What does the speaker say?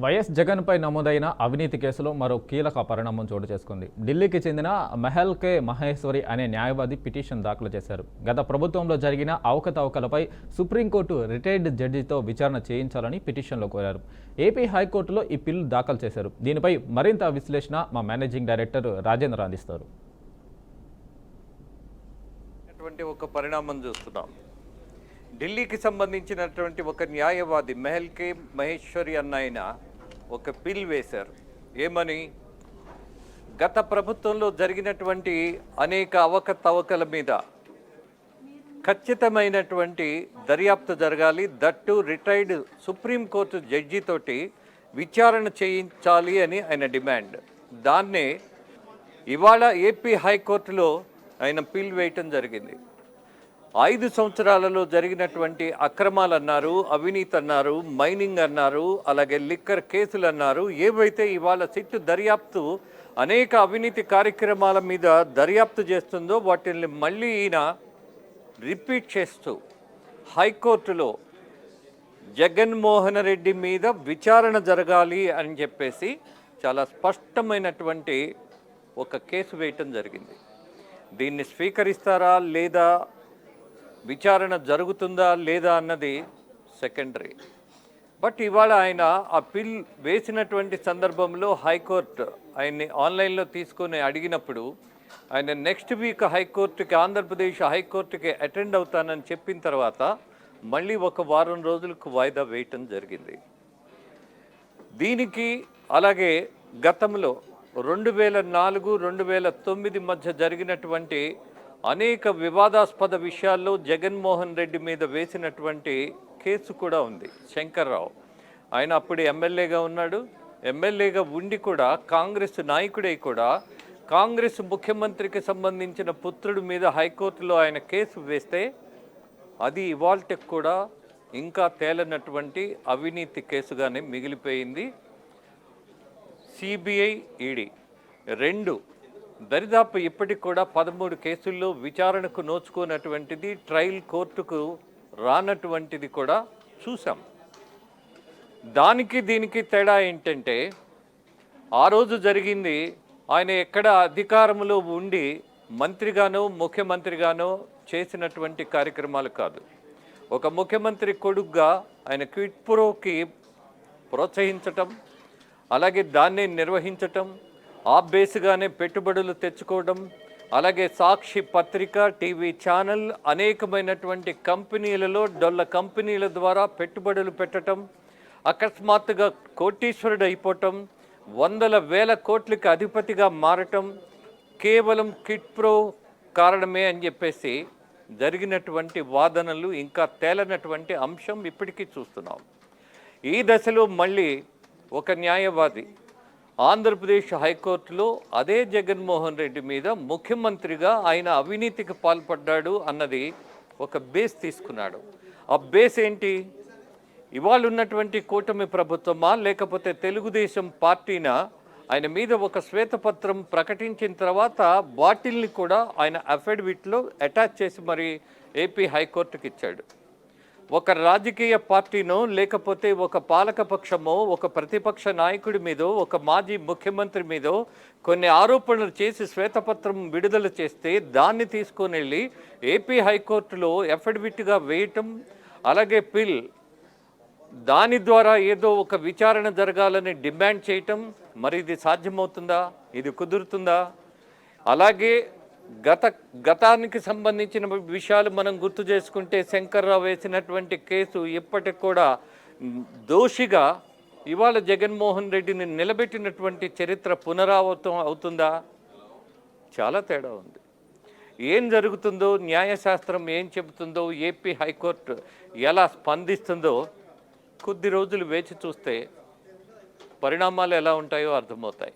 YS జగన్పై నమోదైన అవినీతి కేసులో మరో కీలక పరిణామం చోటు చేసుకుంది. ఢిల్లీకి చెందిన మెహల్ కే మహేశ్వరి అనే న్యాయవాది పిటిషన్ దాఖలు చేశారు. గత ప్రభుత్వంలో జరిగిన అవకతవకలపై సుప్రీంకోర్టు రిటైర్డ్ జడ్జితో విచారణ చేయించాలని పిటిషన్లో కోరారు. ఏపీ హైకోర్టులో ఈ పిల్ దాఖలు చేశారు. దీనిపై మరింత విశ్లేషణ మా మేనేజింగ్ డైరెక్టర్ రాజేంద్ర అందిస్తారు. ఒక పరిణామం చూస్తున్నాం. ఢిల్లీకి సంబంధించినటువంటి ఒక న్యాయవాది మెహల్ కే మహేశ్వరి అన్న ఆయన ఒక పిల్ వేశారు. ఏమని? గత ప్రభుత్వంలో జరిగినటువంటి అనేక అవకతవకల మీద ఖచ్చితమైనటువంటి దర్యాప్తు జరగాలి, దట్టు రిటైర్డ్ సుప్రీంకోర్టు జడ్జితోటి విచారణ చేయించాలి అని ఆయన డిమాండ్. దాన్నే ఇవాళ ఏపీ హైకోర్టులో ఆయన పిల్ వేయటం జరిగింది. 5 సంవత్సరాలలో జరిగినటువంటి అక్రమాలు అన్నారు, అవినీతి అన్నారు, మైనింగ్ అన్నారు, అలాగే లిక్కర్ కేసులు అన్నారు. ఏవైతే ఇవాళ సిట్టు దర్యాప్తు అనేక అవినీతి కార్యక్రమాల మీద దర్యాప్తు చేస్తుందో వాటిని మళ్ళీ ఈయన రిపీట్ చేస్తూ హైకోర్టులో జగన్మోహన్ రెడ్డి మీద విచారణ జరగాలి అని చెప్పేసి చాలా స్పష్టమైనటువంటి ఒక కేసు వేయటం జరిగింది. దీన్ని స్వీకరిస్తారా లేదా, విచారణ జరుగుతుందా లేదా అన్నది సెకండరీ. బట్ ఇవాళ ఆయన ఆ పిల్ వేసినటువంటి సందర్భంలో హైకోర్టు ఆయన్ని ఆన్లైన్లో తీసుకొని అడిగినప్పుడు ఆయన నెక్స్ట్ వీక్ హైకోర్టుకి, ఆంధ్రప్రదేశ్ హైకోర్టుకి అటెండ్ అవుతానని చెప్పిన తర్వాత మళ్ళీ ఒక వారం రోజులకు వాయిదా వేయటం జరిగింది. దీనికి అలాగే గతంలో 2004, 2009 మధ్య జరిగినటువంటి అనేక వివాదాస్పద విషయాల్లో జగన్మోహన్ రెడ్డి మీద వేసినటువంటి కేసు కూడా ఉంది. శంకర్రావు ఆయన అప్పుడు ఎమ్మెల్యేగా ఉన్నాడు. ఎమ్మెల్యేగా ఉండి కూడా కాంగ్రెస్ నాయకుడై కూడా కాంగ్రెస్ ముఖ్యమంత్రికి సంబంధించిన పుత్రుడి మీద హైకోర్టులో ఆయన కేసు వేస్తే అది ఇవాల్టికి కూడా ఇంకా తేలనటువంటి అవినీతి కేసుగానే మిగిలిపోయింది. సిబిఐ, ఈడీ రెండు దరిదాపు ఇప్పటికి కూడా 13 కేసుల్లో విచారణకు నోచుకున్నటువంటిది, ట్రయల్ కోర్టుకు రానటువంటిది కూడా చూసాం. దానికి దీనికి తేడా ఏంటంటే, ఆ రోజు జరిగింది ఆయన ఎక్కడ అధికారంలో ఉండి మంత్రిగానో ముఖ్యమంత్రిగానో చేసినటువంటి కార్యక్రమాలు కాదు. ఒక ముఖ్యమంత్రి కొడుకుగా ఆయన క్విట్ ప్రోకి ప్రోత్సహించటం, అలాగే దాన్ని నిర్వహించటం, ఆ బేస్గానే పెట్టుబడులు తెచ్చుకోవడం, అలాగే సాక్షి పత్రిక, టీవీ ఛానల్, అనేకమైనటువంటి కంపెనీలలో డొల్ల కంపెనీల ద్వారా పెట్టుబడులు పెట్టడం, అకస్మాత్తుగా కోటీశ్వరుడు అయిపోవటం, వందల వేల కోట్లకి అధిపతిగా మారటం కేవలం కిట్ ప్రో కారణమే అని చెప్పేసి జరిగినటువంటి వాదనలు ఇంకా తేలనటువంటి అంశం ఇప్పటికీ చూస్తున్నాం. ఈ దశలో మళ్ళీ ఒక న్యాయవాది ఆంధ్రప్రదేశ్ హైకోర్టులో అదే జగన్మోహన్ రెడ్డి మీద ముఖ్యమంత్రిగా ఆయన అవినీతికి పాల్పడ్డాడు అన్నది ఒక బేస్ తీసుకున్నాడు. ఆ బేస్ ఏంటి? ఇవాళ ఉన్నటువంటి కూటమి ప్రభుత్వమా లేకపోతే తెలుగుదేశం పార్టీనా ఆయన మీద ఒక శ్వేతపత్రం ప్రకటించిన తర్వాత వాటిల్ని కూడా ఆయన అఫిడవిట్లో అటాచ్ చేసి మరి ఏపీ హైకోర్టుకి ఇచ్చాడు. ఒక రాజకీయ పార్టీనో లేకపోతే ఒక పాలకపక్షమో ఒక ప్రతిపక్ష నాయకుడి మీదో ఒక మాజీ ముఖ్యమంత్రి మీదో కొన్ని ఆరోపణలు చేసి శ్వేతపత్రం విడుదల చేస్తే దాన్ని తీసుకొని వెళ్ళి ఏపీ హైకోర్టులో అఫిడవిట్గా వేయటం, అలాగే పిల్ దాని ద్వారా ఏదో ఒక విచారణ జరగాలని డిమాండ్ చేయటం, మరి ఇది సాధ్యమవుతుందా? ఇది కుదురుతుందా? అలాగే గతానికి సంబంధించిన విషయాలు మనం గుర్తు చేసుకుంటే శంకర్రావు వేసినటువంటి కేసు ఇప్పటికి కూడా దోషిగా ఇవాళ జగన్మోహన్ రెడ్డిని నిలబెట్టినటువంటి చరిత్ర పునరావృతం అవుతుందా? చాలా తేడా ఉంది. ఏం జరుగుతుందో, న్యాయశాస్త్రం ఏం చెబుతుందో, ఏపీ హైకోర్టు ఎలా స్పందిస్తుందో కొద్ది రోజులు వేచి చూస్తే పరిణామాలు ఎలా ఉంటాయో అర్థమవుతాయి.